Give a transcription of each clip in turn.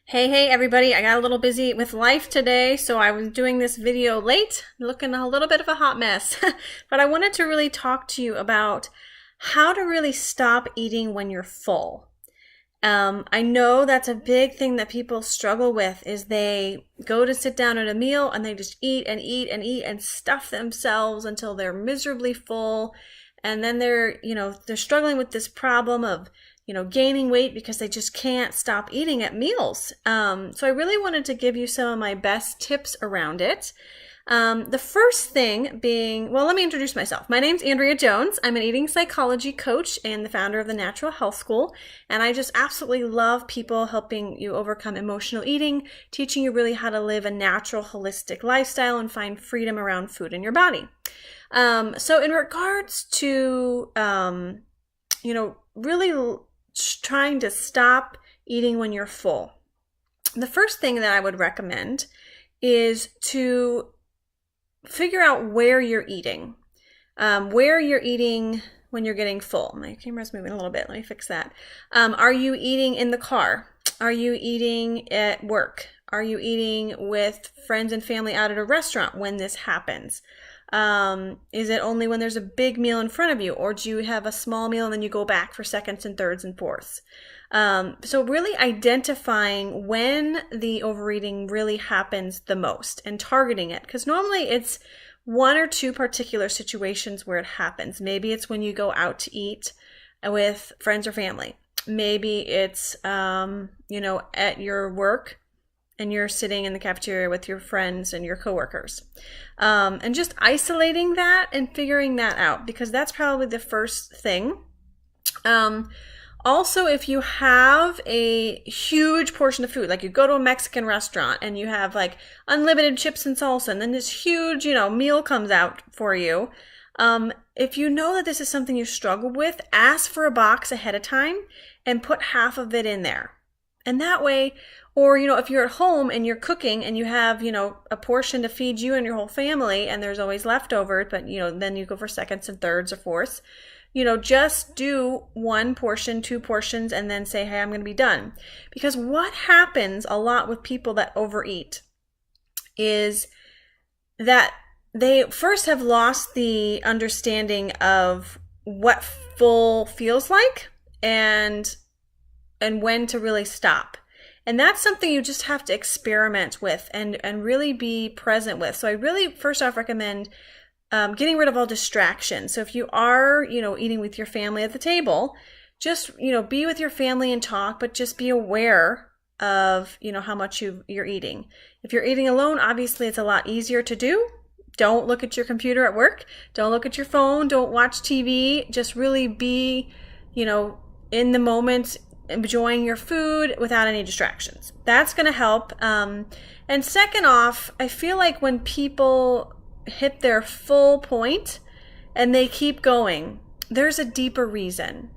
Hey everybody, I got a little busy with life today, so I was doing this video late, looking a little bit of a hot mess. But I wanted to really talk to you about how to really stop eating when you're full. I know that's a big thing that people struggle with is they go to sit down at a meal and they just eat and eat and eat and stuff themselves until they're miserably full. And then they're struggling with this problem of gaining weight because they just can't stop eating at meals. So I really wanted to give you some of my best tips around it. The first thing being, well, let me introduce myself. My name's Andrea Jones. I'm an eating psychology coach and the founder of the Natural Health School. And I just absolutely love people helping you overcome emotional eating, teaching you really how to live a natural, holistic lifestyle and find freedom around food in your body. So in regards to, really trying to stop eating when you're full, the first thing that I would recommend is to figure out where you're eating when you're getting full. My camera's moving a little bit. Let me fix that. Are you eating in the car? Are you eating at work? Are you eating with friends and family out at a restaurant when this happens? Is it only when there's a big meal in front of you, or do you have a small meal and then you go back for seconds and thirds and fourths? So really identifying when the overeating really happens the most and targeting it, because normally it's one or two particular situations where it happens. Maybe it's when you go out to eat with friends or family. Maybe it's, at your work and you're sitting in the cafeteria with your friends and your coworkers. And just isolating that and figuring that out, because that's probably the first thing. Also, if you have a huge portion of food, like you go to a Mexican restaurant and you have like unlimited chips and salsa, and then this huge, meal comes out for you. If you know that this is something you struggle with, ask for a box ahead of time and put half of it in there. And that way, or, if you're at home and you're cooking and you have, a portion to feed you and your whole family and there's always leftovers, but, then you go for seconds and thirds or fourths, just do one portion, two portions, and then say, hey, I'm going to be done. Because what happens a lot with people that overeat is that they first have lost the understanding of what full feels like and when to really stop. And that's something you just have to experiment with and really be present with. So I really, first off, recommend getting rid of all distractions. So if you are, eating with your family at the table, just, be with your family and talk, but just be aware of, how much you're eating. If you're eating alone, obviously it's a lot easier to do. Don't look at your computer at work. Don't look at your phone. Don't watch TV. Just really be, in the moment, enjoying your food without any distractions. That's going to help. And second off, I feel like when people hit their full point and they keep going, there's a deeper reason.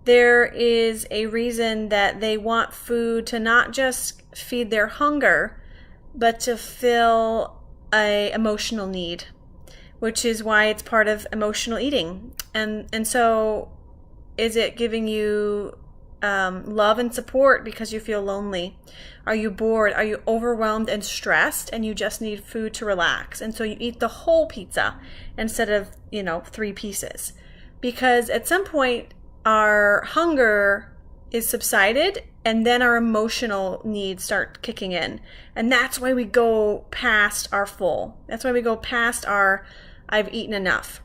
There is a reason that they want food to not just feed their hunger, but to fill an emotional need, which is why it's part of emotional eating. And so is it giving you love and support because you feel lonely? Are you bored? Are you overwhelmed and stressed and you just need food to relax? And so you eat the whole pizza instead of, 3 pieces. Because at some point our hunger is subsided and then our emotional needs start kicking in. And that's why we go past our full. That's why we go past our I've eaten enough.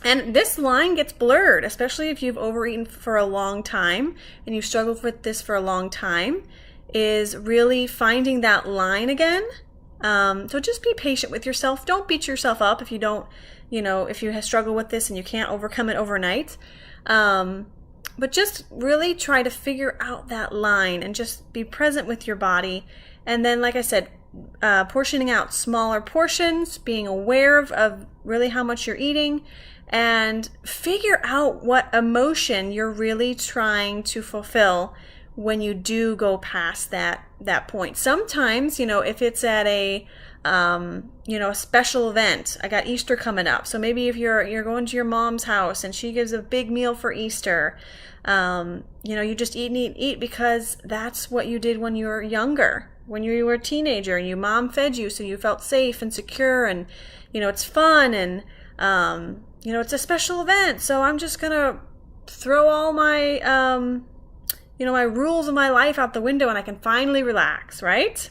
And this line gets blurred, especially if you've overeaten for a long time and you've struggled with this for a long time, is really finding that line again. So just be patient with yourself. Don't beat yourself up if you don't, if you have struggled with this and you can't overcome it overnight. But just really try to figure out that line and just be present with your body. And then, like I said, portioning out smaller portions, being aware of really how much you're eating, and figure out what emotion you're really trying to fulfill when you do go past that point. Sometimes, if it's at a a special event. I got Easter coming up, so maybe if you're going to your mom's house and she gives a big meal for Easter, you just eat and eat and eat because that's what you did when you were younger, when you were a teenager, and your mom fed you so you felt safe and secure, and it's fun, and it's a special event, so I'm just gonna throw all my my rules of my life out the window and I can finally relax, right?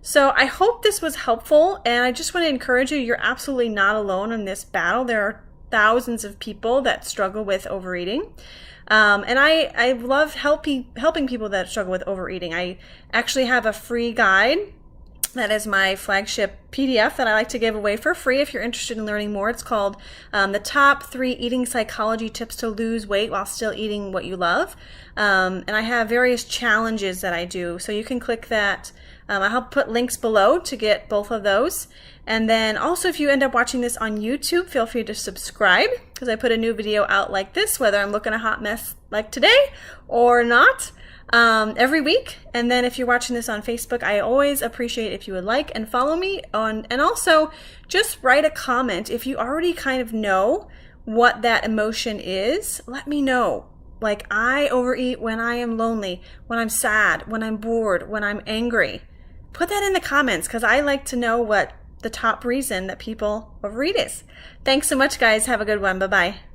So I hope this was helpful, and I just want to encourage you, you're absolutely not alone in this battle. There are thousands of people that struggle with overeating. And I love helping people that struggle with overeating. I actually have a free guide that is my flagship PDF that I like to give away for free if you're interested in learning more. It's called The Top 3 Eating Psychology Tips to Lose Weight While Still Eating What You Love. And I have various challenges that I do, so you can click that. I'll put links below to get both of those. And then also, if you end up watching this on YouTube, feel free to subscribe, because I put a new video out like this, whether I'm looking a hot mess like today or not, every week. And then if you're watching this on Facebook, I always appreciate if you would like and follow me on, and also just write a comment. If you already kind of know what that emotion is, let me know. Like, I overeat when I am lonely, when I'm sad, when I'm bored, when I'm angry. Put that in the comments, because I like to know what the top reason that people overeat is. Thanks so much, guys. Have a good one. Bye-bye.